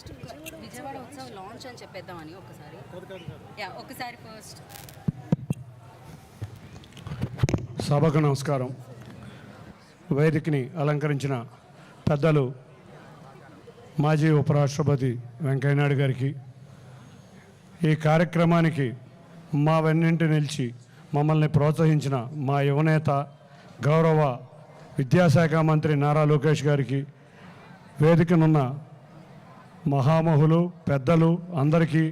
First Vijayawada ఉత్సవం launch అని చెప్పేద్దామని ఒకసారి ఫస్ట్ సభకు నమస్కారం. వేదికని అలంకరించిన పెద్దలు మాజీ ఉపరాష్ట్రపతి వెంకయ్యనాయుడు గారికి, ఈ కార్యక్రమానికి మా వెన్నింటి నిలిచి మమ్మల్ని ప్రోత్సహించిన మా యువనేత గౌరవ విద్యాశాఖ మంత్రి నారా లోకేష్ గారికి, వేదికనున్న మహామహులు పెద్దలు అందరికీ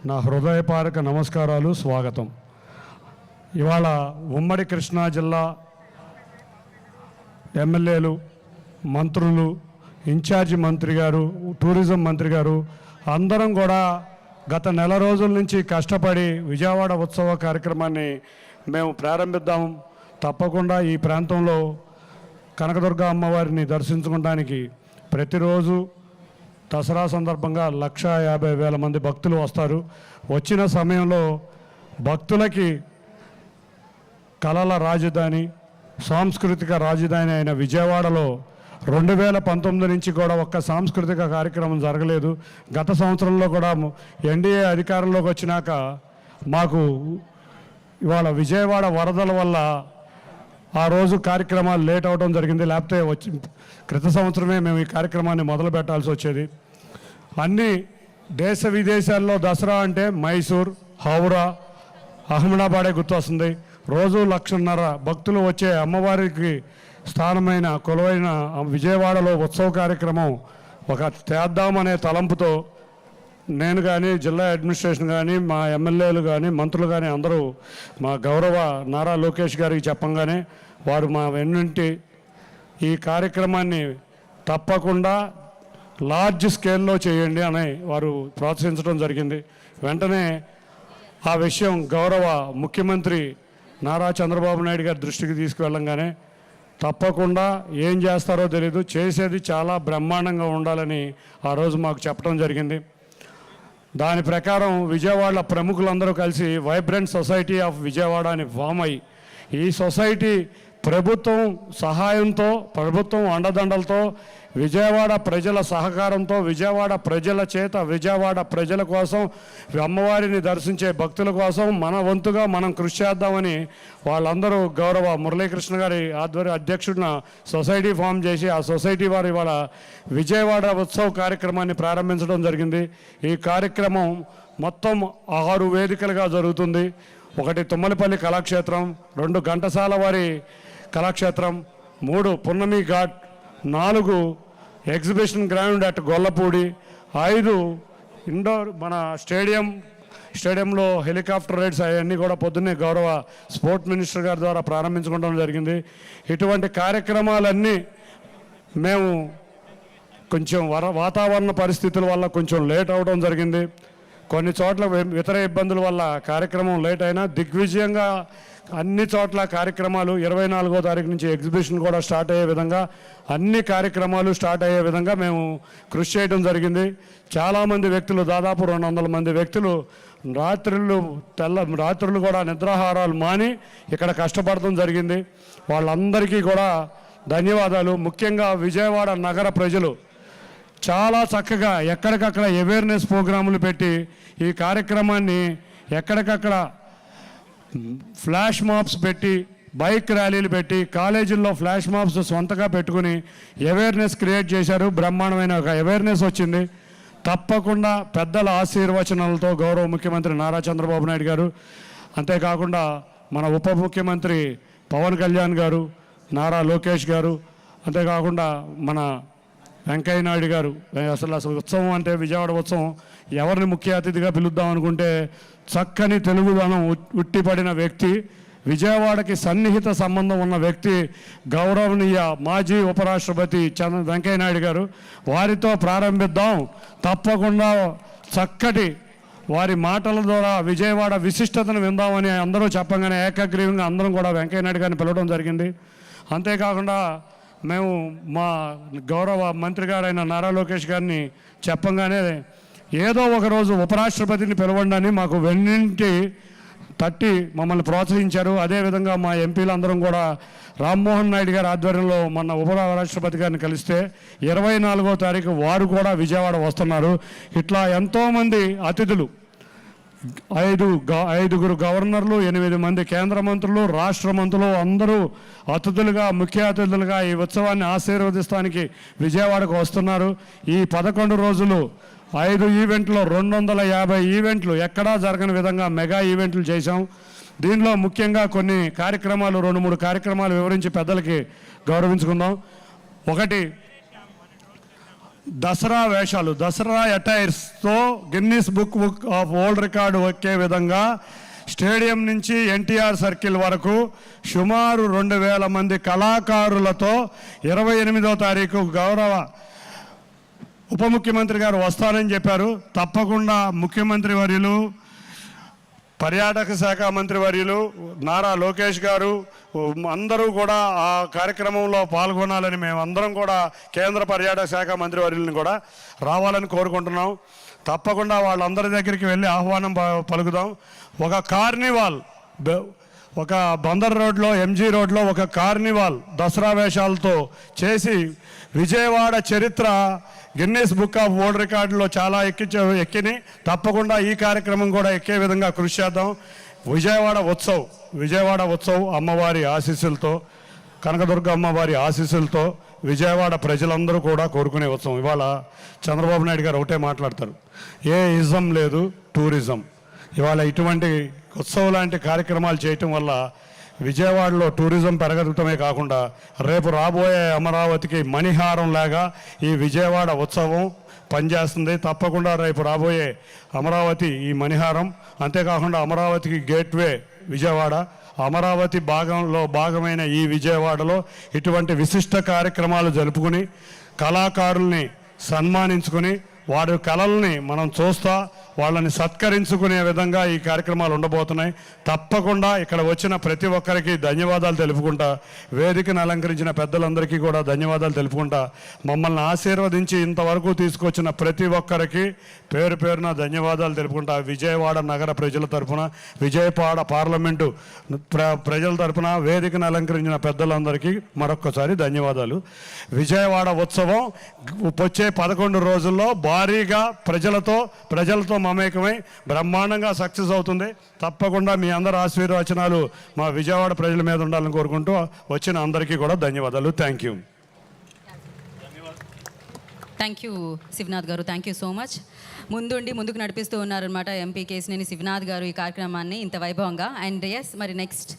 నా హృదయపూర్వక నమస్కారాలు, స్వాగతం. ఇవాళ ఉమ్మడి కృష్ణా జిల్లా ఎమ్మెల్యేలు, మంత్రులు, ఇన్ఛార్జి మంత్రి గారు, టూరిజం మంత్రి గారు అందరం కూడా గత నెల రోజుల నుంచి కష్టపడి విజయవాడ ఉత్సవ కార్యక్రమాన్ని మేము ప్రారంభిద్దాం. తప్పకుండా ఈ ప్రాంతంలో కనకదుర్గ అమ్మవారిని దర్శించుకోవడానికి ప్రతిరోజు దసరా సందర్భంగా 150,000 మంది భక్తులు వస్తారు. వచ్చిన సమయంలో భక్తులకి కళల రాజధాని, సాంస్కృతిక రాజధాని అయిన విజయవాడలో 2019 నుంచి కూడా ఒక్క సాంస్కృతిక కార్యక్రమం జరగలేదు. గత సంవత్సరంలో కూడా ఎన్డీఏ అధికారంలోకి వచ్చినాక మాకు ఇవాళ విజయవాడ వరదల వల్ల ఆ రోజు కార్యక్రమాలు లేట్ అవడం జరిగింది. లేకపోతే క్రిత సంవత్సరమే మేము ఈ కార్యక్రమాన్ని మొదలు పెట్టాల్సి వచ్చేది. అన్ని దేశ విదేశాల్లో దసరా అంటే మైసూర్, హౌరా, అహ్మదాబాదే గుర్తొస్తుంది. రోజు 1,50,000 భక్తులు వచ్చే అమ్మవారికి స్థానమైన కొలువైన విజయవాడలో ఉత్సవ కార్యక్రమం ఒక చేద్దామనే తలంపుతో నేను కానీ, జిల్లా అడ్మినిస్ట్రేషన్ కానీ, మా ఎమ్మెల్యేలు కానీ, మంత్రులు కానీ అందరూ మా గౌరవ నారా లోకేష్ గారికి చెప్పంగానే వారు మా వెన్నుంటి ఈ కార్యక్రమాన్ని తప్పకుండా లార్జ్ స్కేల్లో చేయండి అని వారు ప్రోత్సహించడం జరిగింది. వెంటనే ఆ విషయం గౌరవ ముఖ్యమంత్రి నారా చంద్రబాబు నాయుడు గారి దృష్టికి తీసుకువెళ్ళంగానే తప్పకుండా ఏం చేస్తారో తెలియదు, చేసేది చాలా బ్రహ్మాండంగా ఉండాలని ఆ రోజు మాకు చెప్పడం జరిగింది. దాని ప్రకారం విజయవాడలో ప్రముఖులందరూ కలిసి వైబ్రెంట్ సొసైటీ ఆఫ్ విజయవాడ అని ఫామ్ అయ్యి, ఈ సొసైటీ ప్రభుత్వం సహాయంతో, ప్రభుత్వం అండదండలతో, విజయవాడ ప్రజల సహకారంతో, విజయవాడ ప్రజల చేత, విజయవాడ ప్రజల కోసం, అమ్మవారిని దర్శించే భక్తుల కోసం మన వంతుగా మనం కృషి చేద్దామని వాళ్ళందరూ గౌరవ మురళీకృష్ణ గారి ఆధ్వర్య అధ్యక్షుడిన సొసైటీ ఫామ్ చేసి, ఆ సొసైటీ వారు ఇవాళ విజయవాడ ఉత్సవ కార్యక్రమాన్ని ప్రారంభించడం జరిగింది. ఈ కార్యక్రమం మొత్తం 6 వేదికలుగా జరుగుతుంది. 1 తుమ్మలపల్లి కళాక్షేత్రం, 2 ఘంటసాల వారి Kalakshetram, 3 Punnami Ghat, 4 exhibition ground at Gollapudi, 5 indoor మన స్టేడియంలో హెలికాప్టర్ రైడ్స్ అవన్నీ కూడా పొద్దున్నే గౌరవ స్పోర్ట్స్ మినిస్టర్ గారి ద్వారా ప్రారంభించుకోవడం జరిగింది. ఇటువంటి కార్యక్రమాలన్నీ మేము కొంచెం వాతావరణ పరిస్థితుల వల్ల కొంచెం లేట్ అవడం జరిగింది. కొన్ని చోట్ల ఇతర ఇబ్బందుల వల్ల కార్యక్రమం లేట్ అయినా దిగ్విజయంగా అన్ని చోట్ల కార్యక్రమాలు 24వ తారీఖు నుంచి ఎగ్జిబిషన్ కూడా స్టార్ట్ అయ్యే విధంగా, అన్ని కార్యక్రమాలు స్టార్ట్ అయ్యే విధంగా మేము కృషి చేయడం జరిగింది. చాలామంది వ్యక్తులు, దాదాపు 200 మంది వ్యక్తులు రాత్రులు కూడా నిద్రాహారాలు మాని ఇక్కడ కష్టపడటం జరిగింది. వాళ్ళందరికీ కూడా ధన్యవాదాలు. ముఖ్యంగా విజయవాడ నగర ప్రజలు చాలా చక్కగా ఎక్కడికక్కడ అవేర్నెస్ ప్రోగ్రాములు పెట్టి ఈ కార్యక్రమాన్ని ఎక్కడికక్కడ ఫ్లాష్ మాప్స్ పెట్టి, బైక్ ర్యాలీలు పెట్టి, కాలేజీల్లో ఫ్లాష్ మాప్స్ సొంతగా పెట్టుకుని అవేర్నెస్ క్రియేట్ చేశారు. బ్రహ్మాండమైన ఒక అవేర్నెస్ వచ్చింది. తప్పకుండా పెద్దల ఆశీర్వచనాలతో గౌరవ ముఖ్యమంత్రి నారా చంద్రబాబు నాయుడు గారు, అంతేకాకుండా మన ఉప ముఖ్యమంత్రి పవన్ కళ్యాణ్ గారు, నారా లోకేష్ గారు, అంతేకాకుండా మన వెంకయ్య నాయుడు గారు, అసలు ఉత్సవం అంటే విజయవాడ ఉత్సవం ఎవరిని ముఖ్య అతిథిగా పిలుద్దాం అనుకుంటే చక్కని తెలుగుదనం ఉట్టిపడిన వ్యక్తి, విజయవాడకి సన్నిహిత సంబంధం ఉన్న వ్యక్తి గౌరవనీయ మాజీ ఉపరాష్ట్రపతి వెంకయ్య నాయుడు గారు. వారితో ప్రారంభిద్దాం. తప్పకుండా చక్కటి వారి మాటల ద్వారా విజయవాడ విశిష్టతను విందామని అందరూ చెప్పగానే ఏకగ్రీవంగా అందరం కూడా వెంకయ్య నాయుడు గారిని పిలవడం జరిగింది. అంతేకాకుండా మేము మా గౌరవ మంత్రి గారైన నారా లోకేష్ గారిని చెప్పంగానే ఏదో ఒకరోజు ఉపరాష్ట్రపతిని పిలవండి అని మాకు వెన్నింటి తట్టి మమ్మల్ని ప్రోత్సహించారు. అదేవిధంగా మా ఎంపీలు అందరం కూడా రామ్మోహన్ నాయుడు గారి ఆధ్వర్యంలో మొన్న ఉపరాష్ట్రపతి గారిని కలిస్తే 24వ తారీఖు వారు కూడా విజయవాడ వస్తున్నారు. ఇట్లా ఎంతోమంది అతిథులు, 5 గవర్నర్లు, 8 మంది కేంద్ర మంత్రులు, రాష్ట్ర మంత్రులు అందరూ అతిథులుగా, ముఖ్య అతిథులుగా ఈ ఉత్సవాన్ని ఆశీర్వదిస్తానికి విజయవాడకు వస్తున్నారు. ఈ 11 రోజులు 5 ఈవెంట్లు, 250 ఈవెంట్లు, ఎక్కడా జరగని విధంగా మెగా ఈవెంట్లు చేశాం. దీనిలో ముఖ్యంగా కొన్ని కార్యక్రమాలు, 2-3 కార్యక్రమాలు వివరించి పెద్దలకి గౌరవించుకుందాం. ఒకటి, దసరా వేషాలు, దసరా అటైర్స్తో Guinness book of world record ఎక్కే విధంగా స్టేడియం నుంచి ఎన్టీఆర్ సర్కిల్ వరకు సుమారు 2000 మంది కళాకారులతో 28వ తారీఖు గౌరవ ఉప ముఖ్యమంత్రి గారు వస్తారని చెప్పారు. తప్పకుండా ముఖ్యమంత్రి వర్యులు, పర్యాటక శాఖ మంత్రి వర్యులు నారా లోకేష్ గారు అందరూ కూడా ఆ కార్యక్రమంలో పాల్గొనాలని మేమందరం కూడా కేంద్ర పర్యాటక శాఖ మంత్రి వర్యులను కూడా రావాలని కోరుకుంటున్నాం. తప్పకుండా వాళ్ళందరి దగ్గరికి వెళ్ళి ఆహ్వానం పలుకుదాం. ఒక కార్నివాల్, ఒక బందర్ రోడ్లో, ఎంజీ రోడ్లో ఒక కార్నివాల్ దసరా వేషాలతో చేసి విజయవాడ చరిత్ర గిన్నెస్ బుక్ ఆఫ్ వరల్డ్ రికార్డులో చాలా ఎక్కిని. తప్పకుండా ఈ కార్యక్రమం కూడా ఎక్కే విధంగా కృషి చేద్దాం. విజయవాడ ఉత్సవ్ అమ్మవారి ఆశీస్సులతో, కనకదుర్గ అమ్మవారి ఆశీస్సులతో విజయవాడ ప్రజలందరూ కూడా కోరుకునే ఉత్సవం. ఇవాళ చంద్రబాబు నాయుడు గారు ఒకటే మాట్లాడతారు, ఏ ఇజం లేదు, టూరిజం. ఇవాళ ఇటువంటి ఉత్సవం లాంటి కార్యక్రమాలు చేయటం వల్ల విజయవాడలో టూరిజం పెరగడటమే కాకుండా రేపు రాబోయే అమరావతికి మణిహారం లాగా ఈ విజయవాడ ఉత్సవం పనిచేస్తుంది. తప్పకుండా రేపు రాబోయే అమరావతి ఈ మణిహారం, అంతేకాకుండా అమరావతికి గేట్వే విజయవాడ. అమరావతి భాగమైన ఈ విజయవాడలో ఇటువంటి విశిష్ట కార్యక్రమాలు జరుపుకుని కళాకారుల్ని సన్మానించుకుని వారి కళల్ని మనం చూస్తా వాళ్ళని సత్కరించుకునే విధంగా ఈ కార్యక్రమాలు ఉండబోతున్నాయి. తప్పకుండా ఇక్కడ వచ్చిన ప్రతి ఒక్కరికి ధన్యవాదాలు తెలుపుకుంటా, వేదికను అలంకరించిన పెద్దలందరికీ కూడా ధన్యవాదాలు తెలుపుకుంటా, మమ్మల్ని ఆశీర్వదించి ఇంతవరకు తీసుకొచ్చిన ప్రతి ఒక్కరికి పేరు పేరున ధన్యవాదాలు తెలుపుకుంటా. విజయవాడ నగర ప్రజల తరఫున, విజయవాడ పార్లమెంటు ప్రజల తరఫున వేదికను అలంకరించిన పెద్దలందరికీ మరొక్కసారి ధన్యవాదాలు. విజయవాడ ఉత్సవం వచ్చే 11 రోజుల్లో భారీగా ప్రజలతో మమేకమై బ్రహ్మాండంగా సక్సెస్ అవుతుంది. తప్పకుండా మీ అందరి ఆశీర్వచనాలు మా విజయవాడ ప్రజల మీద ఉండాలని కోరుకుంటూ వచ్చిన అందరికీ కూడా ధన్యవాదాలు. Thank you. Thank you Shivanath గారు, థ్యాంక్ యూ సో మచ్. ముందుకు నడిపిస్తూ ఉన్నారనమాట ఎంపీ కేసినేని శివనాథ్ గారు ఈ కార్యక్రమాన్ని ఇంత వైభవంగా. అండ్ ఎస్, మరి నెక్స్ట్